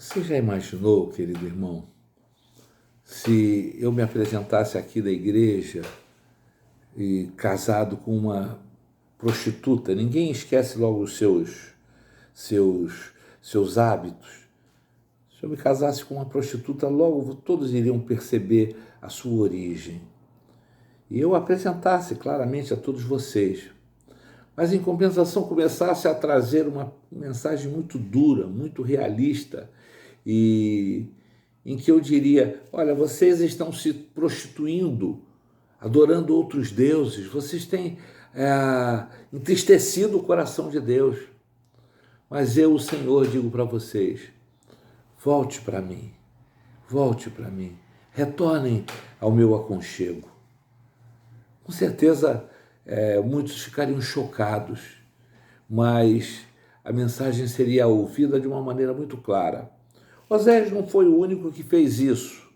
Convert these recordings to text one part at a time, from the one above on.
Você já imaginou, querido irmão, se eu me apresentasse aqui da igreja e casado com uma prostituta? Ninguém esquece logo os seus, seus hábitos. Se eu me casasse com uma prostituta, logo todos iriam perceber a sua origem. E eu apresentasse claramente a todos vocês. Mas, em compensação, começasse a trazer uma mensagem muito dura, muito realista, e em que eu diria: olha, vocês estão se prostituindo, adorando outros deuses, vocês têm entristecido o coração de Deus. Mas eu, o Senhor, digo para vocês: volte para mim, retornem ao meu aconchego. Com certeza, muitos ficariam chocados, mas a mensagem seria ouvida de uma maneira muito clara. Oséias não foi o único que fez isso.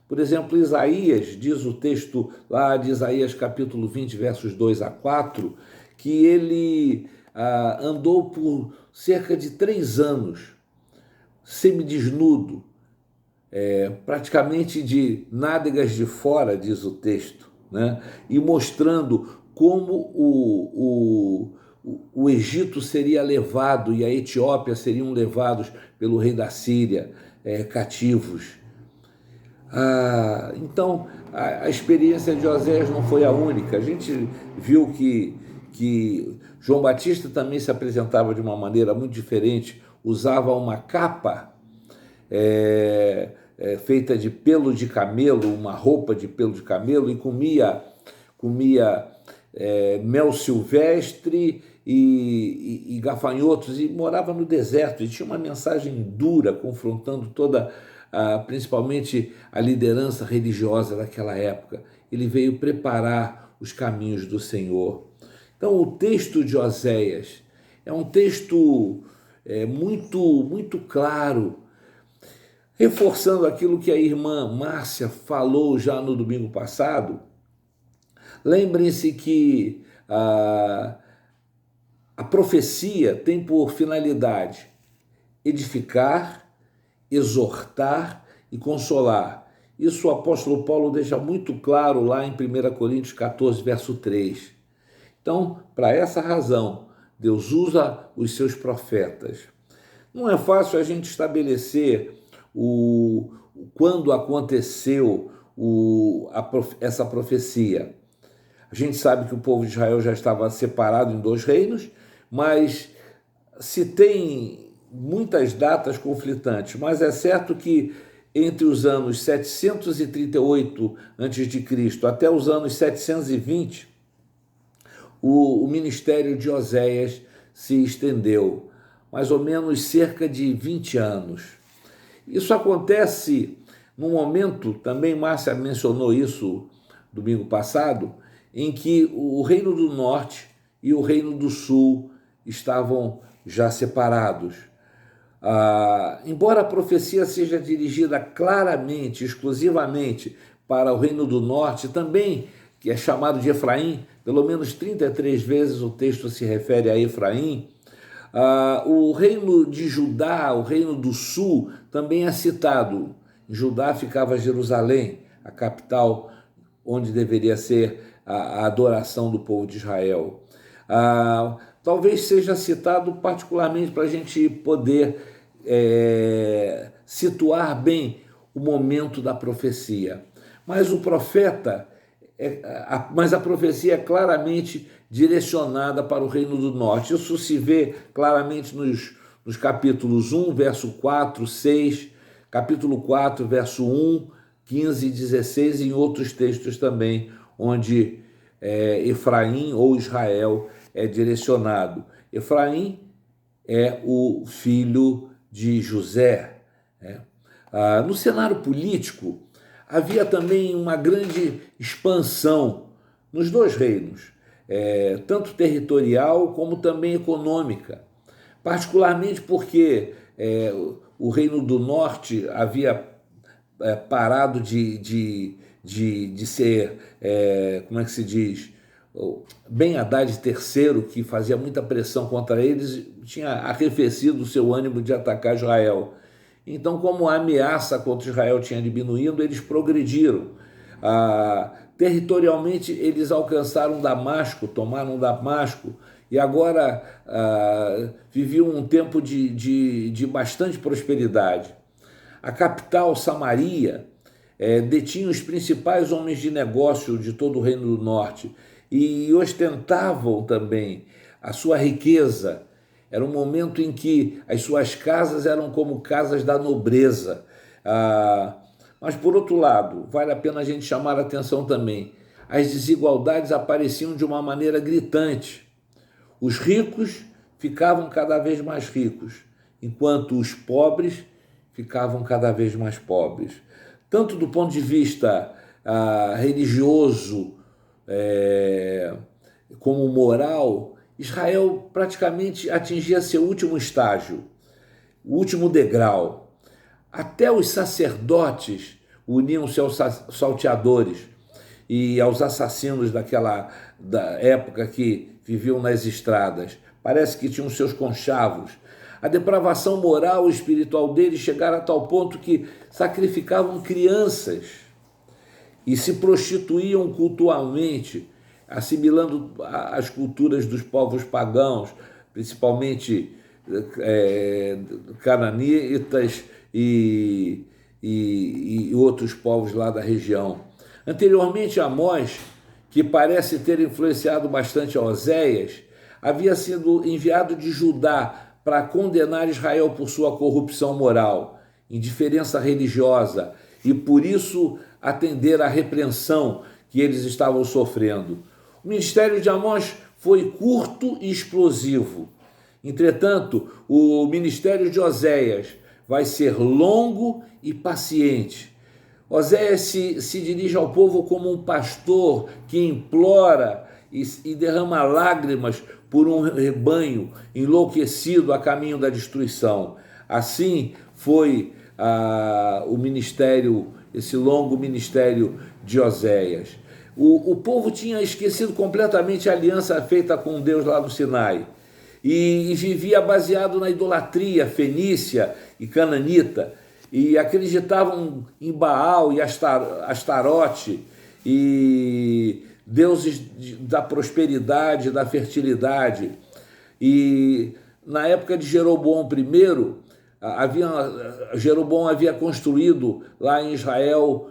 Por exemplo, Isaías, diz o texto lá de Isaías capítulo 20, versos 2 a 4, que ele andou por cerca de 3 anos, semidesnudo, praticamente de nádegas de fora, diz o texto, né? E mostrando como o Egito seria levado e a Etiópia seriam levados pelo rei da Síria, cativos. Então, a experiência de Oséias não foi a única. A gente viu que João Batista também se apresentava de uma maneira muito diferente, usava uma capa feita de pelo de camelo, uma roupa de pelo de camelo, e comia mel silvestre e gafanhotos, e morava no deserto, e tinha uma mensagem dura, confrontando principalmente a liderança religiosa daquela época. Ele veio preparar os caminhos do Senhor. Então, o texto de Oséias é um texto muito claro, reforçando aquilo que a irmã Márcia falou já no domingo passado. Lembrem-se que a profecia tem por finalidade edificar, exortar e consolar. Isso o apóstolo Paulo deixa muito claro lá em 1 Coríntios 14, verso 3. Então, para essa razão, Deus usa os seus profetas. Não é fácil a gente estabelecer quando aconteceu essa profecia. A gente sabe que o povo de Israel já estava separado em 2 reinos, mas se tem muitas datas conflitantes. Mas é certo que entre os anos 738 a.C. até os anos 720, o ministério de Oséias se estendeu, mais ou menos cerca de 20 anos. Isso acontece num momento, também Márcia mencionou isso domingo passado, em que o Reino do Norte e o Reino do Sul estavam já separados. Embora a profecia seja dirigida claramente, exclusivamente para o Reino do Norte, também, que é chamado de Efraim, pelo menos 33 vezes o texto se refere a Efraim, o reino de Judá, o reino do sul, também é citado. Em Judá ficava Jerusalém, a capital onde deveria ser a adoração do povo de Israel. Talvez seja citado particularmente para a gente poder situar bem o momento da profecia. Mas a profecia é claramente direcionada para o Reino do Norte. Isso se vê claramente nos capítulos 1, verso 4, 6, capítulo 4, verso 1, 15 e 16, e em outros textos também, onde Efraim ou Israel é direcionado. Efraim é o filho de José. No cenário político, havia também uma grande expansão nos 2 reinos, tanto territorial como também econômica, particularmente porque o Reino do Norte havia parado de ser, como é que se diz, Ben-Hadad III, que fazia muita pressão contra eles, tinha arrefecido o seu ânimo de atacar Israel. Então, como a ameaça contra Israel tinha diminuído, eles progrediram. Territorialmente, eles alcançaram Damasco, tomaram Damasco, e agora viviam um tempo de bastante prosperidade. A capital, Samaria, detinha os principais homens de negócio de todo o Reino do Norte e ostentavam também a sua riqueza. Era um momento em que as suas casas eram como casas da nobreza. Mas, por outro lado, vale a pena a gente chamar a atenção também. As desigualdades apareciam de uma maneira gritante. Os ricos ficavam cada vez mais ricos, enquanto os pobres ficavam cada vez mais pobres. Tanto do ponto de vista religioso como moral, Israel praticamente atingia seu último estágio, o último degrau. Até os sacerdotes uniam-se aos salteadores e aos assassinos da época que viviam nas estradas. Parece que tinham seus conchavos. A depravação moral e espiritual deles chegara a tal ponto que sacrificavam crianças e se prostituíam cultualmente, assimilando as culturas dos povos pagãos, principalmente cananitas e outros povos lá da região. Anteriormente, Amós, que parece ter influenciado bastante Oséias, havia sido enviado de Judá para condenar Israel por sua corrupção moral, indiferença religiosa e, por isso, atender à repreensão que eles estavam sofrendo. O ministério de Amós foi curto e explosivo. Entretanto, o ministério de Oséias vai ser longo e paciente. Oséias se dirige ao povo como um pastor que implora e derrama lágrimas por um rebanho enlouquecido a caminho da destruição. Assim foi o ministério, esse longo ministério de Oséias. O povo tinha esquecido completamente a aliança feita com Deus lá no Sinai e vivia baseado na idolatria fenícia e cananita, e acreditavam em Baal e Astarote e deuses da prosperidade, da fertilidade. E na época de Jeroboão I, Jeroboão havia construído lá em Israel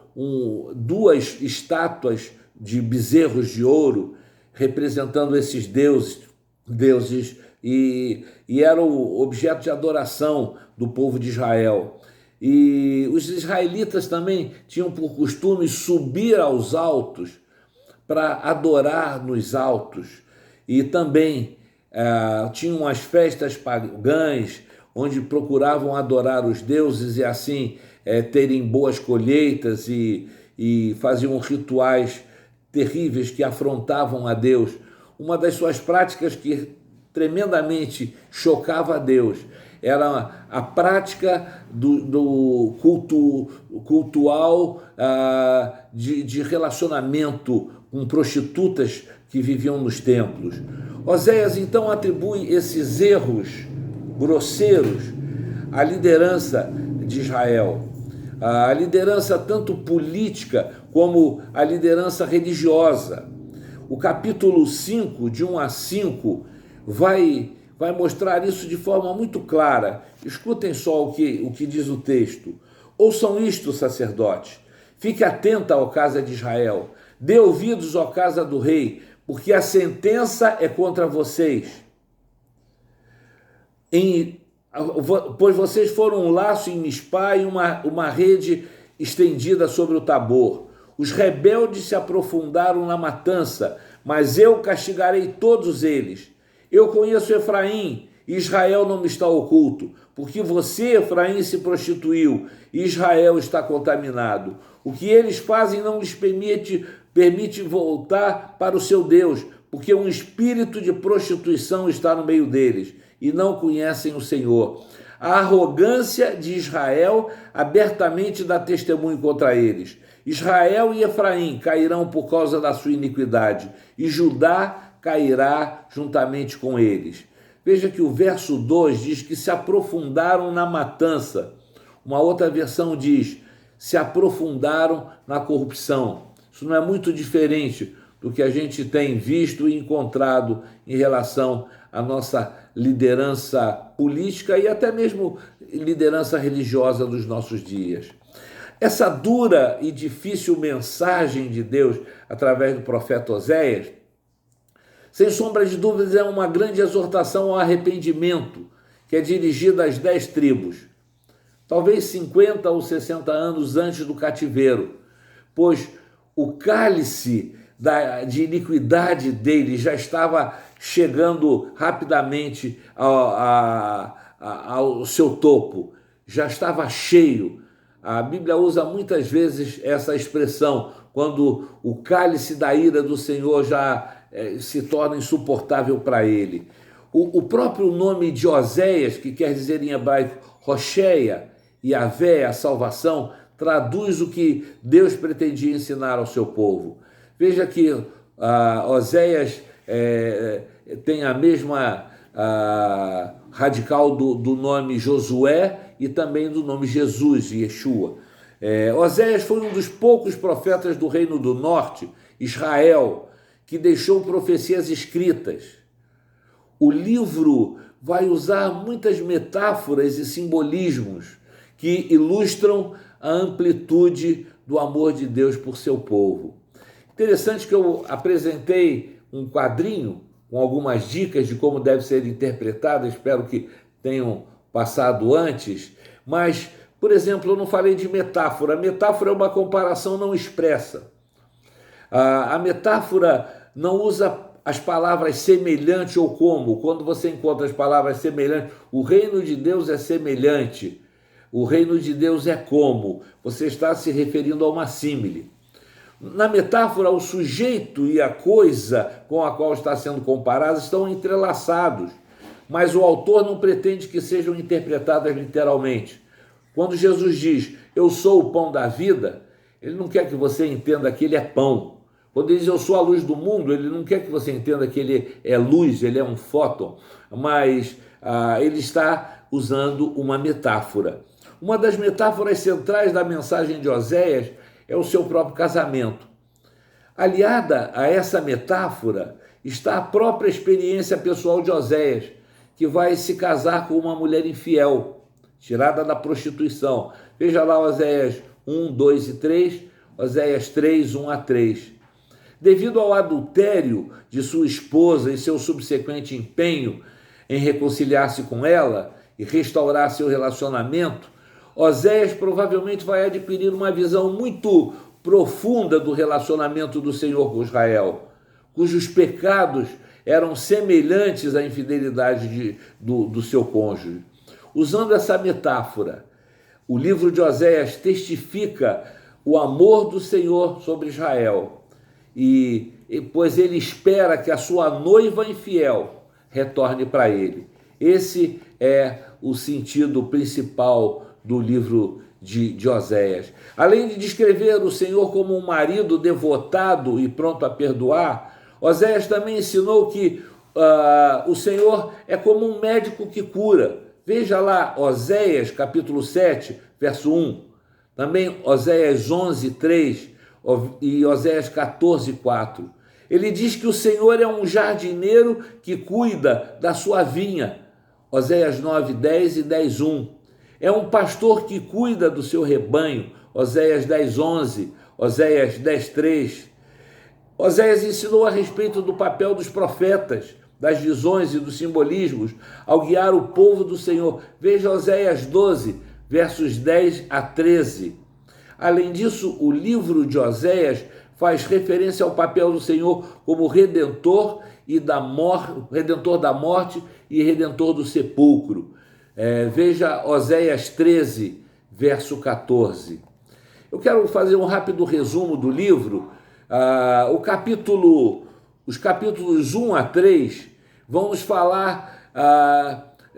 duas estátuas de bezerros de ouro representando esses deuses e eram objeto de adoração do povo de Israel. E os israelitas também tinham por costume subir aos altos para adorar nos altos. E também tinham as festas pagãs, onde procuravam adorar os deuses e assim terem boas colheitas e faziam rituais terríveis que afrontavam a Deus. Uma das suas práticas que tremendamente chocava a Deus era a prática do cultual de relacionamento com prostitutas que viviam nos templos. Oséias então atribui esses erros grosseiros à liderança de Israel, a liderança tanto política como a liderança religiosa. O capítulo 5, de 1 a 5, vai mostrar isso de forma muito clara. Escutem só o que diz o texto. Ouçam isto, sacerdotes. Fique atenta, ó casa de Israel. Dê ouvidos, ó casa do rei, porque a sentença é contra vocês. Pois vocês foram um laço em Mispá e uma rede estendida sobre o Tabor. Os rebeldes se aprofundaram na matança, mas eu castigarei todos eles. Eu conheço Efraim, e Israel não me está oculto, porque você, Efraim, se prostituiu, e Israel está contaminado. O que eles fazem não lhes permite voltar para o seu Deus, porque um espírito de prostituição está no meio deles, e não conhecem o Senhor. A arrogância de Israel abertamente dá testemunho contra eles. Israel e Efraim cairão por causa da sua iniquidade, e Judá cairá juntamente com eles. Veja que o verso 2 diz que se aprofundaram na matança. Uma outra versão diz: se aprofundaram na corrupção. Isso não é muito diferente do que a gente tem visto e encontrado em relação à nossa liderança política e até mesmo liderança religiosa dos nossos dias. Essa dura e difícil mensagem de Deus através do profeta Oséias, sem sombra de dúvidas, é uma grande exortação ao arrependimento, que é dirigida às 10 tribos, talvez 50 ou 60 anos antes do cativeiro, pois o cálice de iniquidade dele já estava chegando rapidamente ao seu topo, já estava cheio. A Bíblia usa muitas vezes essa expressão, quando o cálice da ira do Senhor já se torna insuportável para ele. O próprio nome de Oséias, que quer dizer em hebraico Rocheia, Yahvé, a salvação, traduz o que Deus pretendia ensinar ao seu povo. Veja que Oséias tem a mesma radical do nome Josué e também do nome Jesus, Yeshua. Oséias foi um dos poucos profetas do Reino do Norte, Israel, que deixou profecias escritas. O livro vai usar muitas metáforas e simbolismos que ilustram a amplitude do amor de Deus por seu povo. Interessante que eu apresentei um quadrinho com algumas dicas de como deve ser interpretado, espero que tenham passado antes, mas, por exemplo, eu não falei de metáfora. A metáfora é uma comparação não expressa. A metáfora não usa as palavras semelhante ou como. Quando você encontra as palavras semelhante, o reino de Deus é semelhante, o reino de Deus é como. Você está se referindo a uma símile. Na metáfora, o sujeito e a coisa com a qual está sendo comparado estão entrelaçados, mas o autor não pretende que sejam interpretadas literalmente. Quando Jesus diz, eu sou o pão da vida, ele não quer que você entenda que ele é pão. Quando ele diz, eu sou a luz do mundo, ele não quer que você entenda que ele é luz, ele é um fóton, mas ele está usando uma metáfora. Uma das metáforas centrais da mensagem de Oséias é o seu próprio casamento. Aliada a essa metáfora está a própria experiência pessoal de Oséias, que vai se casar com uma mulher infiel, tirada da prostituição. Veja lá Oséias 1, 2 e 3, Oséias 3, 1 a 3. Devido ao adultério de sua esposa e seu subsequente empenho em reconciliar-se com ela e restaurar seu relacionamento, Oséias provavelmente vai adquirir uma visão muito profunda do relacionamento do Senhor com Israel, cujos pecados eram semelhantes à infidelidade do seu cônjuge. Usando essa metáfora, o livro de Oséias testifica o amor do Senhor sobre Israel, pois ele espera que a sua noiva infiel retorne para ele. Esse é o sentido principal do livro de Oséias. Além de descrever o Senhor como um marido devotado e pronto a perdoar, Oséias também ensinou que o Senhor é como um médico que cura. Veja lá Oséias capítulo 7, verso 1. Também Oséias 11, 3 e Oséias 14, 4. Ele diz que o Senhor é um jardineiro que cuida da sua vinha. Oséias 9, 10 e 10, 1. É um pastor que cuida do seu rebanho, Oséias 10, 11, Oséias 10, 3. Oséias ensinou a respeito do papel dos profetas, das visões e dos simbolismos, ao guiar o povo do Senhor. Veja Oséias 12, versos 10 a 13. Além disso, o livro de Oséias faz referência ao papel do Senhor como redentor redentor da morte e redentor do sepulcro. Veja Oséias 13, verso 14. Eu quero fazer um rápido resumo do livro. Os capítulos 1 a 3 vão nos falar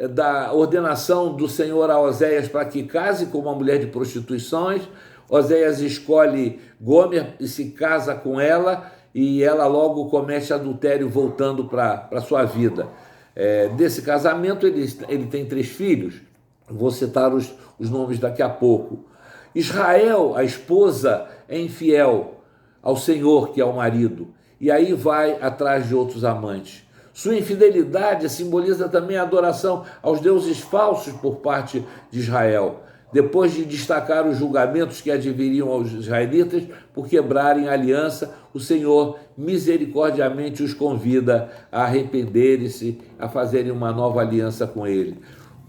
da ordenação do Senhor a Oséias para que case com uma mulher de prostituições. Oséias escolhe Gomer e se casa com ela, e ela logo comete adultério voltando para sua vida. Desse casamento ele tem 3 filhos, Vou citar os nomes daqui a pouco. Israel, a esposa, é infiel ao Senhor, que é o marido, e aí vai atrás de outros amantes. Sua infidelidade simboliza também a adoração aos deuses falsos por parte de Israel, depois de destacar os julgamentos que adviriam aos israelitas por quebrarem a aliança. O Senhor misericordiamente os convida a arrependerem-se, a fazerem uma nova aliança com ele.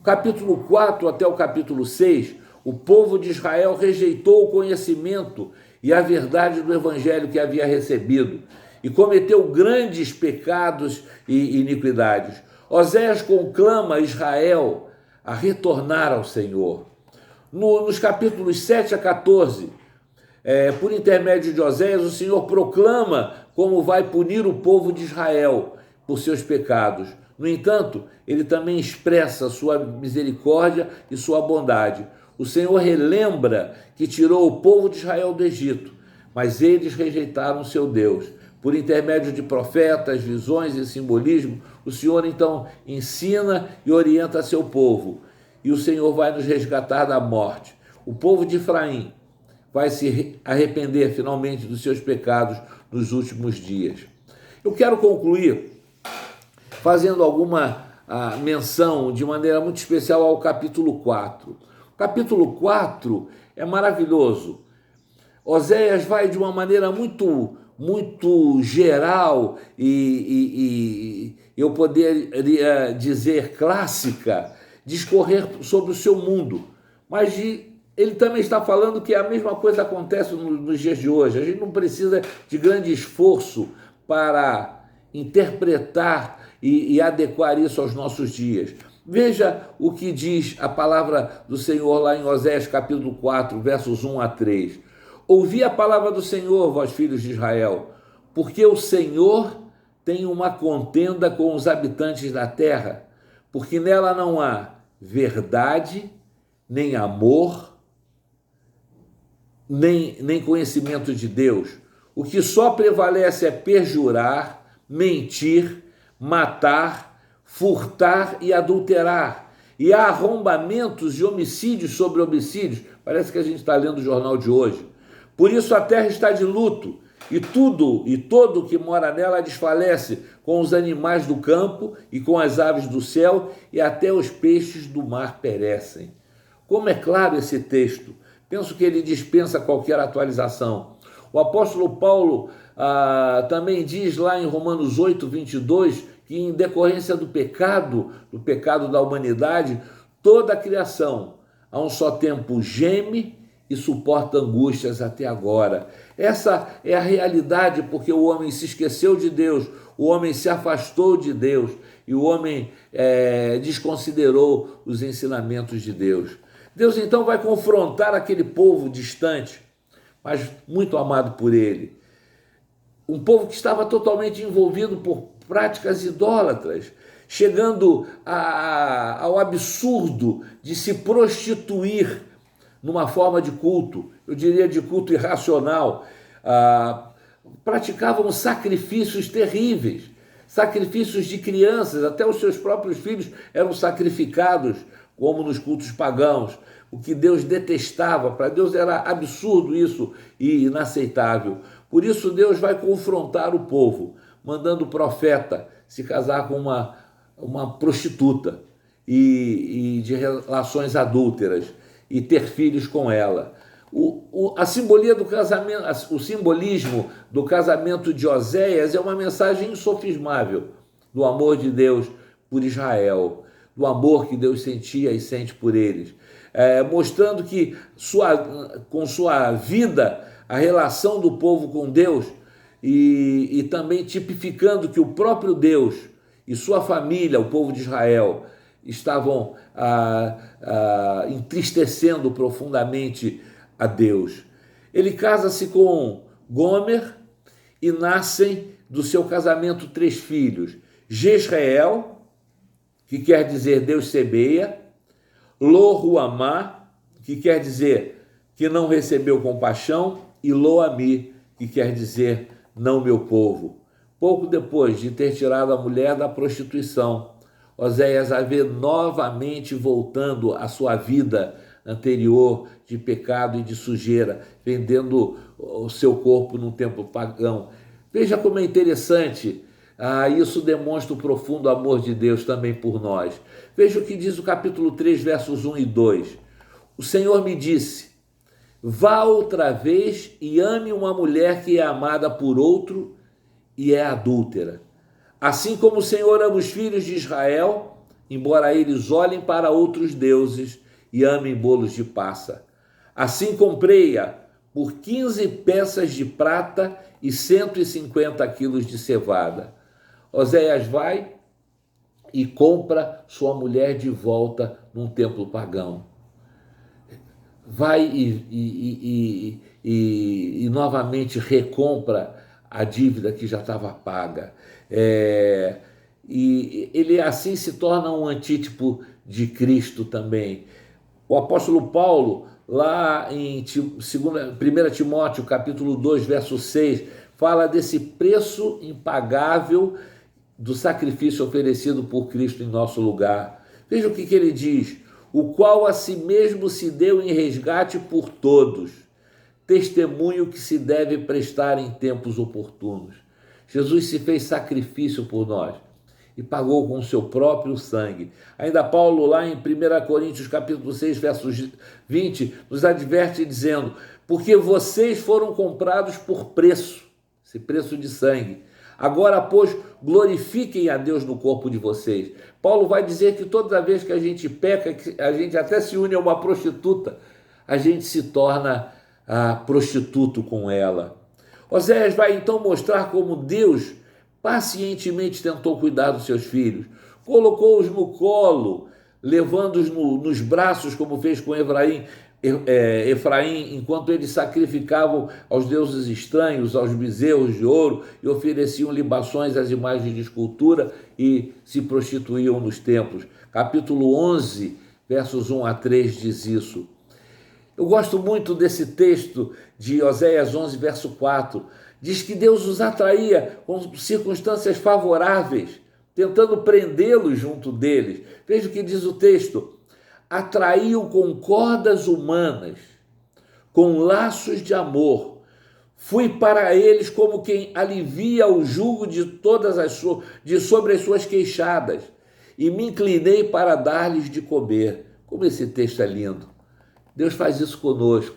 Capítulo 4 até o capítulo 6, o povo de Israel rejeitou o conhecimento e a verdade do evangelho que havia recebido e cometeu grandes pecados e iniquidades. Oséias conclama Israel a retornar ao Senhor. Nos capítulos 7 a 14, por intermédio de Oséias, o Senhor proclama como vai punir o povo de Israel por seus pecados. No entanto, ele também expressa sua misericórdia e sua bondade. O Senhor relembra que tirou o povo de Israel do Egito, mas eles rejeitaram seu Deus. Por intermédio de profetas, visões e simbolismo, o Senhor então ensina e orienta seu povo. E o Senhor vai nos resgatar da morte. O povo de Efraim vai se arrepender finalmente dos seus pecados nos últimos dias. Eu quero concluir fazendo alguma menção de maneira muito especial ao capítulo 4. O capítulo 4 é maravilhoso. Oséias vai de uma maneira muito geral e eu poderia dizer clássica, discorrer sobre o seu mundo, mas ele também está falando que a mesma coisa acontece nos dias de hoje. A gente não precisa de grande esforço para interpretar e adequar isso aos nossos dias. Veja o que diz a palavra do Senhor lá em Oséias capítulo 4, versos 1 a 3. Ouvi a palavra do Senhor, vós filhos de Israel, porque o Senhor tem uma contenda com os habitantes da terra, porque nela não há verdade, nem amor, nem conhecimento de Deus. O que só prevalece é perjurar, mentir, matar, furtar e adulterar. E há arrombamentos e homicídios sobre homicídios. Parece que a gente está lendo o jornal de hoje. Por isso a terra está de luto, e tudo e todo que mora nela desfalece, com os animais do campo e com as aves do céu, e até os peixes do mar perecem. Como é claro esse texto, penso que ele dispensa qualquer atualização. O apóstolo Paulo também diz lá em Romanos 8, 22, que em decorrência do pecado da humanidade, toda a criação, a um só tempo geme e suporta angústias até agora. Essa é a realidade, porque o homem se esqueceu de Deus, o homem se afastou de Deus e o homem desconsiderou os ensinamentos de Deus. Deus então vai confrontar aquele povo distante, mas muito amado por ele. Um povo que estava totalmente envolvido por práticas idólatras, chegando ao absurdo de se prostituir numa forma de culto, eu diria de culto irracional. Praticavam sacrifícios terríveis, sacrifícios de crianças, até os seus próprios filhos eram sacrificados, como nos cultos pagãos, o que Deus detestava. Para Deus era absurdo isso e inaceitável. Por isso Deus vai confrontar o povo, mandando o profeta se casar com uma prostituta e de relações adúlteras e ter filhos com ela. A simbolia do casamento, o simbolismo do casamento de Oséias é uma mensagem insofismável do amor de Deus por Israel, do amor que Deus sentia e sente por eles, mostrando que com sua vida, a relação do povo com Deus e também tipificando que o próprio Deus e sua família, o povo de Israel, estavam entristecendo profundamente a Deus. Ele casa-se com Gomer e nascem do seu casamento 3 filhos: Jezreel, que quer dizer Deus semeia; Lo-Ruamá, que quer dizer que não recebeu compaixão; e Lo-Ami, que quer dizer não meu povo. Pouco depois de ter tirado a mulher da prostituição, Oséias a vê novamente voltando à sua vida anterior de pecado e de sujeira, vendendo o seu corpo num templo pagão. Veja como é interessante. Isso demonstra o profundo amor de Deus também por nós. Veja o que diz o capítulo 3, versos 1 e 2. O Senhor me disse: vá outra vez e ame uma mulher que é amada por outro e é adúltera. Assim como o Senhor ama os filhos de Israel, embora eles olhem para outros deuses e amem bolos de passa. Assim comprei-a por 15 peças de prata e 150 quilos de cevada. Oséias vai e compra sua mulher de volta num templo pagão. Vai e novamente recompra a dívida que já estava paga. E ele assim se torna um antítipo de Cristo também. O apóstolo Paulo, lá em 1 Timóteo, capítulo 2, verso 6, fala desse preço impagável do sacrifício oferecido por Cristo em nosso lugar. Veja o que ele diz: o qual a si mesmo se deu em resgate por todos, testemunho que se deve prestar em tempos oportunos. Jesus se fez sacrifício por nós e pagou com o seu próprio sangue. Ainda Paulo, lá em 1 Coríntios capítulo 6, versos 20, nos adverte dizendo: porque vocês foram comprados por preço, esse preço de sangue. Agora, pois, glorifiquem a Deus no corpo de vocês. Paulo vai dizer que toda vez que a gente peca, que a gente até se une a uma prostituta, a gente se torna prostituto com ela. Oséias vai então mostrar como Deus pacientemente tentou cuidar dos seus filhos, colocou-os no colo, levando-os nos braços, como fez com Efraim, enquanto eles sacrificavam aos deuses estranhos, aos bezerros de ouro, e ofereciam libações às imagens de escultura e se prostituíam nos templos. Capítulo 11, versos 1 a 3 diz isso. Eu gosto muito desse texto de Oséias 11, verso 4. Diz que Deus os atraía com circunstâncias favoráveis, tentando prendê-los junto deles. Veja o que diz o texto: atraíam com cordas humanas, com laços de amor. Fui para eles como quem alivia o jugo sobre as suas queixadas, e me inclinei para dar-lhes de comer. Como esse texto é lindo. Deus faz isso conosco,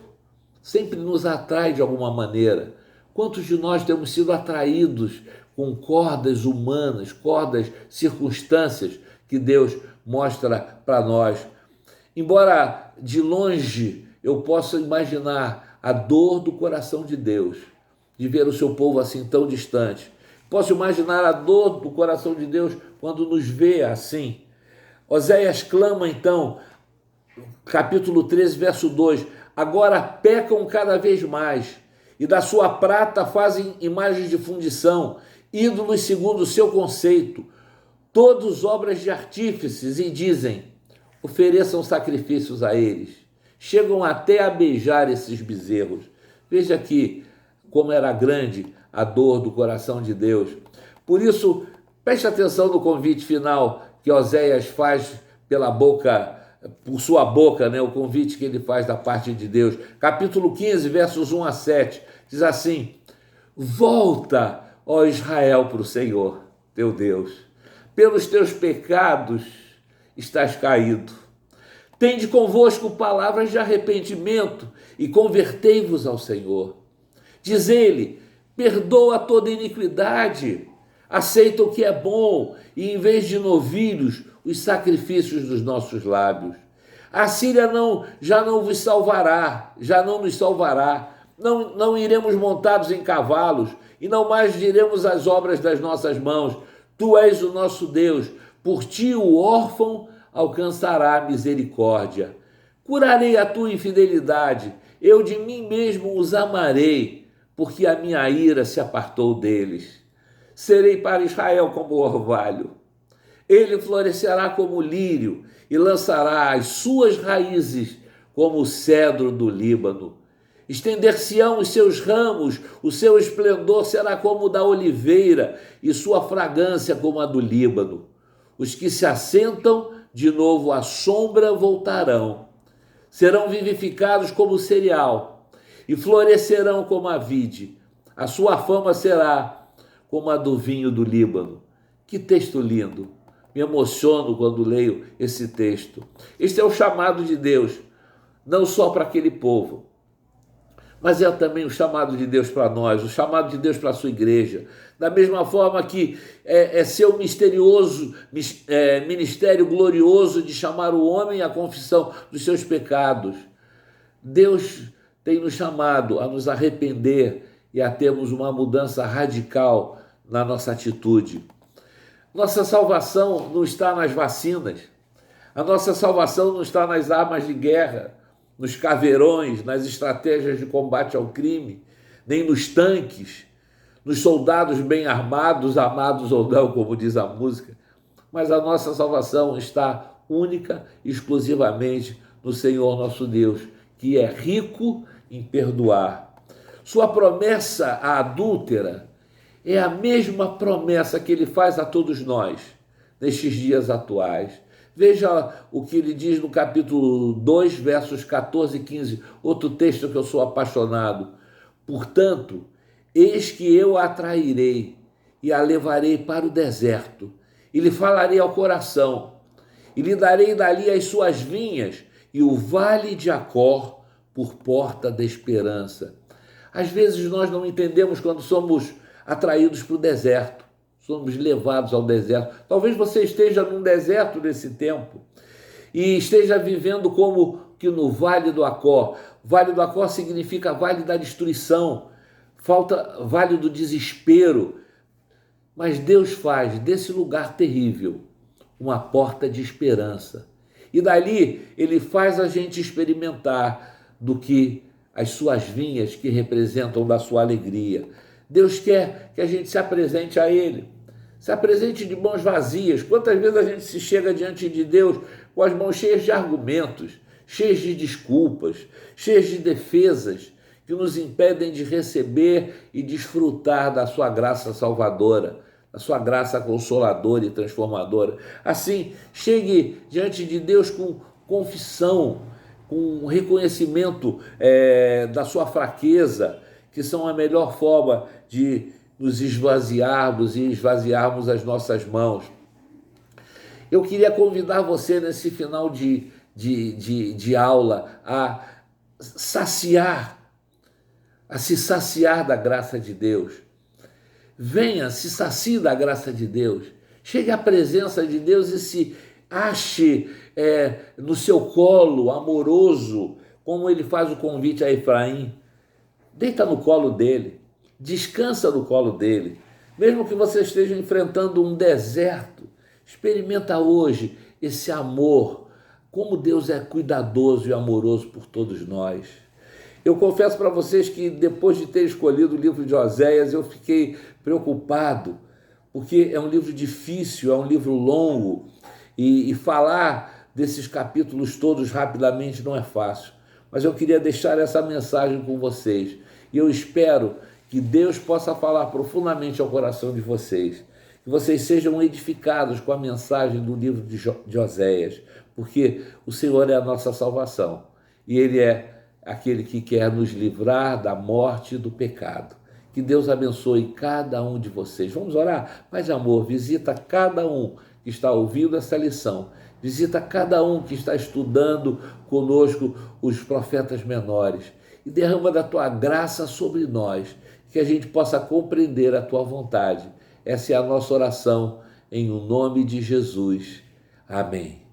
sempre nos atrai de alguma maneira. Quantos de nós temos sido atraídos com cordas humanas, cordas, circunstâncias que Deus mostra para nós? Embora de longe eu possa imaginar a dor do coração de Deus, de ver o seu povo assim tão distante. Posso imaginar a dor do coração de Deus quando nos vê assim. Oséias clama então, capítulo 13, verso 2, agora pecam cada vez mais, e da sua prata fazem imagens de fundição, ídolos segundo o seu conceito, todos obras de artífices, e dizem: ofereçam sacrifícios a eles. Chegam até a beijar esses bezerros. Veja aqui como era grande a dor do coração de Deus. Por isso, preste atenção no convite final que Oséias faz por sua boca, o convite que ele faz da parte de Deus. Capítulo 15, versos 1 a 7, diz assim: volta, ó Israel, para o Senhor, teu Deus. Pelos teus pecados estás caído. Tende convosco palavras de arrependimento e convertei-vos ao Senhor. Diz ele: perdoa toda iniquidade, aceita o que é bom e, em vez de novilhos, os sacrifícios dos nossos lábios. A Síria já não vos salvará, já não nos salvará. Não iremos montados em cavalos e não mais diremos as obras das nossas mãos. Tu és o nosso Deus, por ti o órfão alcançará a misericórdia. Curarei a tua infidelidade, eu de mim mesmo os amarei, porque a minha ira se apartou deles. Serei para Israel como orvalho. Ele florescerá como lírio e lançará as suas raízes como o cedro do Líbano. Estender-se-ão os seus ramos, o seu esplendor será como o da oliveira e sua fragrância como a do Líbano. Os que se assentam de novo à sombra voltarão. Serão vivificados como cereal e florescerão como a vide. A sua fama será como a do vinho do Líbano. Que texto lindo! Me emociono quando leio esse texto. Este é o chamado de Deus, não só para aquele povo, mas é também o chamado de Deus para nós, o chamado de Deus para a sua igreja. Da mesma forma que é seu ministério glorioso de chamar o homem à confissão dos seus pecados. Deus tem nos chamado a nos arrepender e a termos uma mudança radical na nossa atitude. Nossa salvação não está nas vacinas, a nossa salvação não está nas armas de guerra, nos caveirões, nas estratégias de combate ao crime, nem nos tanques, nos soldados bem armados, amados ou não, como diz a música, mas a nossa salvação está única e exclusivamente no Senhor nosso Deus, que é rico em perdoar. Sua promessa à adúltera é a mesma promessa que ele faz a todos nós nestes dias atuais. Veja o que ele diz no capítulo 2, versos 14 e 15, outro texto que eu sou apaixonado. Portanto, eis que eu a atrairei e a levarei para o deserto, e lhe falarei ao coração, e lhe darei dali as suas vinhas e o vale de Acor por porta da esperança. Às vezes nós não entendemos quando somos atraídos para o deserto, somos levados ao deserto. Talvez você esteja num deserto nesse tempo e esteja vivendo como que no Vale do Acor. Vale do Acor significa Vale da Destruição, Vale do Desespero. Mas Deus faz desse lugar terrível uma porta de esperança. E dali ele faz a gente experimentar do que as suas vinhas que representam da sua alegria. Deus quer que a gente se apresente a Ele, se apresente de mãos vazias. Quantas vezes a gente se chega diante de Deus com as mãos cheias de argumentos, cheias de desculpas, cheias de defesas que nos impedem de receber e desfrutar da sua graça salvadora, da sua graça consoladora e transformadora. Assim, chegue diante de Deus com confissão, com reconhecimento da sua fraqueza, que são a melhor forma de nos esvaziarmos e esvaziarmos as nossas mãos. Eu queria convidar você nesse final de aula a se saciar da graça de Deus. Venha, se sacie da graça de Deus. Chegue à presença de Deus e se ache no seu colo amoroso, como ele faz o convite a Efraim. Deita no colo dele, descansa no colo dele. Mesmo que você esteja enfrentando um deserto, experimenta hoje esse amor, como Deus é cuidadoso e amoroso por todos nós. Eu confesso para vocês que depois de ter escolhido o livro de Oséias, eu fiquei preocupado, porque é um livro difícil, é um livro longo, e falar desses capítulos todos rapidamente não é fácil. Mas eu queria deixar essa mensagem com vocês. E eu espero que Deus possa falar profundamente ao coração de vocês. Que vocês sejam edificados com a mensagem do livro de Oséias. Porque o Senhor é a nossa salvação. E Ele é aquele que quer nos livrar da morte e do pecado. Que Deus abençoe cada um de vocês. Vamos orar? Pai de amor, visita cada um que está ouvindo essa lição. Visita cada um que está estudando conosco os profetas menores e derrama da tua graça sobre nós, que a gente possa compreender a tua vontade. Essa é a nossa oração, em o nome de Jesus. Amém.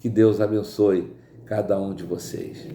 Que Deus abençoe cada um de vocês.